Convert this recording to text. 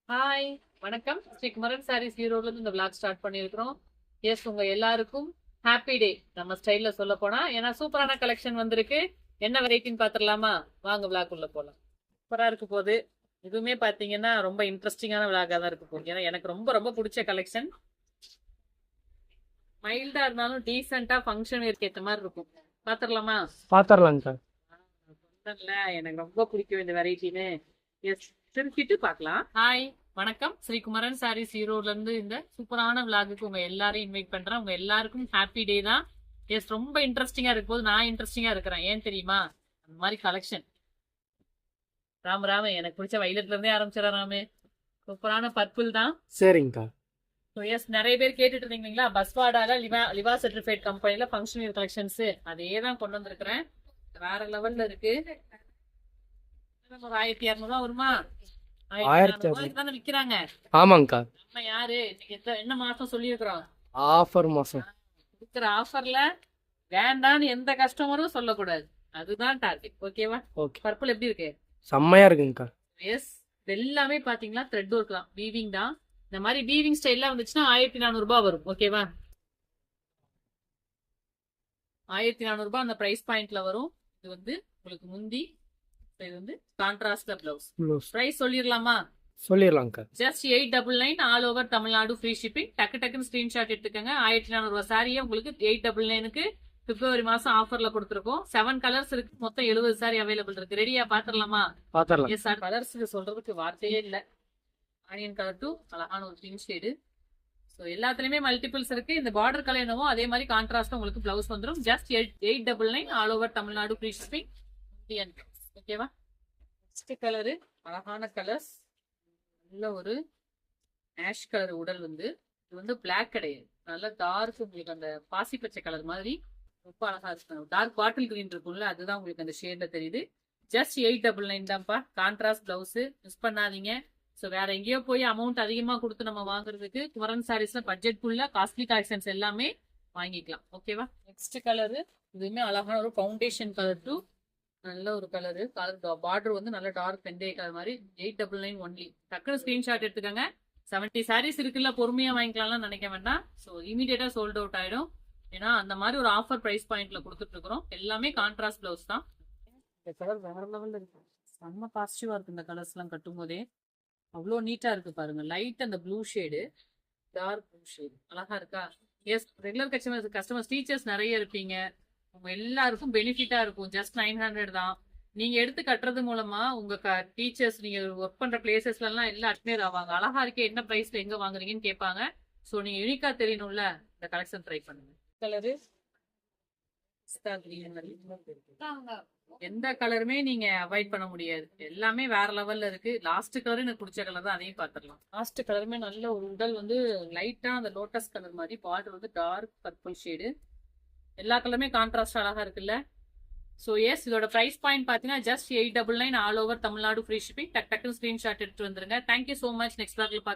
Hi, வணக்கம். ஸ்ரீ குமரன் சாரீஸ் ஈரோட்ல இருந்து இந்த vlog ஸ்டார்ட் பண்ணியிருக்கிறோம். எஸ், உங்க எல்லாருக்கும் ஹாப்பி டே. நம்ம ஸ்டைல்ல சொல்ல போனா ஏன்னா சூப்பரான கலெக்ஷன் வந்திருக்கு. என்ன வெரைட்டின்னு பாத்துடலாமா? வாங்க vlog உள்ள போலாம். சூப்பரா இருக்கு போது. இதுவுமே பாத்தீங்கன்னா ரொம்ப இன்ட்ரெஸ்டிங்கான vlog-ஆ தான் இருக்கு போகுது. ஏன்னா எனக்கு ரொம்ப ரொம்ப பிடிச்ச கலெக்ஷன். மைல்டா இருந்தாலும் டீசெண்டா ஃபங்க்ஷன் வேர்க்கு ஏத்த மாதிரி இருக்கும். பாத்துடலாமா? பாத்திரலாங்க சார். சொன்னேன்ல, எனக்கு ரொம்ப பிடிக்கும் இந்த வெரைட்டின்னு. எஸ், திருப்பிட்டு பார்க்கலாம். ஹாய், வணக்கம். ஸ்ரீ குமரன் சாரீஸ் ஈரோட்ல இருந்து இந்த சூப்பரான விளாகுக்கு உங்க எல்லாரையும் இன்வைட் பண்றேன். உங்க எல்லாருக்கும் ஹாப்பி டே தான். எஸ், ரொம்ப இன்ட்ரெஸ்டிங்கா இருக்கும் போது நான் இன்ட்ரெஸ்டிங்கா இருக்கிறேன். ஏன் தெரியுமா? அந்த மாதிரி கலெக்ஷன். ராம எனக்கு பிடிச்ச வைலட்ல இருந்தே ஆரம்பிச்சிடறேன். ராமு, சூப்பரான பர்பிள் தான். சரிங்கக்கா. ஸோ எஸ், நிறைய பேர் கேட்டுட்டு இருந்தீங்களா, பஸ்வாடால லிவா சர்டிஃபைட் கம்பெனில ஃபங்க்ஷன் வேர் கலெக்ஷன்ஸ் அதே தான் கொண்டு வந்திருக்கிறேன். வேற லெவல்ல இருக்கு. ஒரு 1200 வருமா? 1200 தானே விக்கிறாங்க. ஆமாங்கக்கா. நம்ம யாரு என்ன மாசம் சொல்லியிருக்கிறோம்? ஆஃபர் மாசம் இருக்கிற ஆஃபர்ல வேண்டான்னு எந்த கஸ்டமரும் சொல்லக்கூடாது. அதுதான் டார்கெட். ஓகேவா? ஓகே. பர்பிள் எப்படி இருக்கு? செம்மையா இருக்குங்கக்கா. எஸ், எல்லாமே பாத்தீங்களா த்ரெட் ஒர்க் தான், வீவிங் தான். இந்த மாதிரி வீவிங் ஸ்டைல்லாம் வந்துச்சுன்னா 1400 ரூபாய் வரும். ஓகேவா? 1400 ரூபாய் அந்த பிரைஸ் பாயிண்ட்ல வரும். இது வந்து உங்களுக்கு முந்தி, இது வந்து கான்ட்ராஸ்ட் பிளவுஸ். பிரைஸ் சொல்லிடலாமா? சொல்லிடலாங்கக்கா. Just 899 all over Tamil Nadu free shipping. டக்கு டக்குன்னு ஸ்கிரீன்ஷாட் எடுத்துக்கோங்க. 1400 ரூபாய் சாரியை உங்களுக்கு 899க்கு பிப்ரவரி மாசம் ஆஃபர்ல கொடுத்துருக்கோம். 7 கலர்ஸ் இருக்கு. மொத்தம் 70 சாரி அவைலபிள் இருக்கு. ரெடியா? பாத்துடலாமா? பாத்திரலாம். எஸ் சார், கலர்ஸ்க்கு சொல்றதுக்கு வார்த்தையே இல்ல. ஆனியன் கலர் டூ அழகான ஒரு பிங்க் ஷேடு. ஸோ எல்லாத்துலயுமே மல்டிபிள்ஸ் இருக்கு. இந்த பார்டர் கலர் என்னவோ அதே மாதிரி கான்ட்ராஸ்ட் உங்களுக்கு பிளவுஸ் வந்துடும். Just 899 all over Tamil Nadu free shipping. ஓகேவா? நெக்ஸ்ட் கலரு அழகான கலர்ஸ். நல்ல ஒரு ஆஷ் கலர் உடல் வந்து, இது வந்து பிளாக் கிடையாது, நல்ல டார்க், உங்களுக்கு அந்த பாசி பச்சை கலர் மாதிரி ரொம்ப அழகா இருக்கு. டார்க் பாட்டில் கிரீன் இருக்கும்ல, அதுதான் உங்களுக்கு அந்த ஷேட்ல தெரியுது. ஜஸ்ட் 899 தான்ப்பா. கான்ட்ராஸ்ட் பிளவுஸ், மிஸ் பண்ணாதீங்க. ஸோ வேற எங்கேயோ போய் அமௌண்ட் அதிகமா கொடுத்து நம்ம வாங்குறதுக்கு குமரன் சாரீஸ்ல பட்ஜெட் ஃபுல்லா காஸ்ட்லி கலெக்ஷன்ஸ் எல்லாமே வாங்கிக்கலாம். ஓகேவா? நெக்ஸ்ட் கலரு இதுவுமே அழகான ஒரு ஃபவுண்டேஷன் கலர் டூ. நல்ல ஒரு கலரு. கலர் பார்டர் வந்து நல்ல டார்க் பெண்டே கலர் மாதிரி. 899 ஒன்லி. டக்குனு ஸ்கிரீன்ஷாட் எடுத்துக்கோங்க. 70 சாரீஸ் இருக்குல்ல, பொறுமையா வாங்கிக்கலாம்லாம் நினைக்க வேண்டாம். ஸோ இமீடியட்டா சோல்ட் அவுட் ஆயிடும். ஏன்னா அந்த மாதிரி ஒரு ஆஃபர் பிரைஸ் பாயிண்ட்ல கொடுத்துட்டு இருக்கிறோம். எல்லாமே கான்ட்ராஸ்ட் பிளவுஸ் தான். இந்த கலர் வேற லெவல்ல இருக்கு. செம்ம பாசிட்டிவா இருக்கு. இந்த கலர்ஸ் எல்லாம் கட்டும் போதே அவ்வளோ நீட்டா இருக்கு பாருங்க. லைட் அந்த blue shade, dark blue shade அழகா இருக்கா? எஸ், ரெகுலர் கஸ்டமர்ஸ் டீச்சர்ஸ் நிறைய இருப்பீங்க. உங்க எல்லாருக்கும் பெனிஃபிட்டா இருக்கும். ஜஸ்ட் 900 தான். நீங்க எடுத்து கட்டுறது மூலமா உங்க டீச்சர்ஸ், நீங்க ஒர்க் பண்ற பிளேசஸ்ல எல்லாம் எல்லாம் அட்மையர் ஆவாங்க. அழகா இருக்கே, என்ன பிரைஸ்ல எங்க வாங்குறீங்கன்னு கேட்பாங்க. ஸோ நீங்க யூனிக்கா தெரியணும்ல, இந்த கலெக்ஷன் ட்ரை பண்ணுங்க. கலரு எந்த கலருமே நீங்க அவாய்ட் பண்ண முடியாது. எல்லாமே வேற லெவல்ல இருக்கு. லாஸ்ட் கலர் எனக்கு பிடிச்ச கலர் தான், அதையும் பாத்துடலாம். லாஸ்ட் கலருமே நல்ல ஒரு உடல் வந்து லைட்டா அந்த லோட்டஸ் கலர் மாதிரி, பார்டர் வந்து டார்க் பர்பிள் ஷேடு. எல்லா கலருமே கான்ட்ராஸ்ட் அழகா இருக்குல்ல. ஸோ எஸ், இதோட பிரைஸ் பாயிண்ட் பாத்தீங்கன்னா just 899 all over Tamil Nadu free shipping. டக்குன்னு ஸ்கிரீன்ஷாட் எடுத்து வந்துருங்க. Thank you so much. நெக்ஸ்ட் பார்க்கலாம்.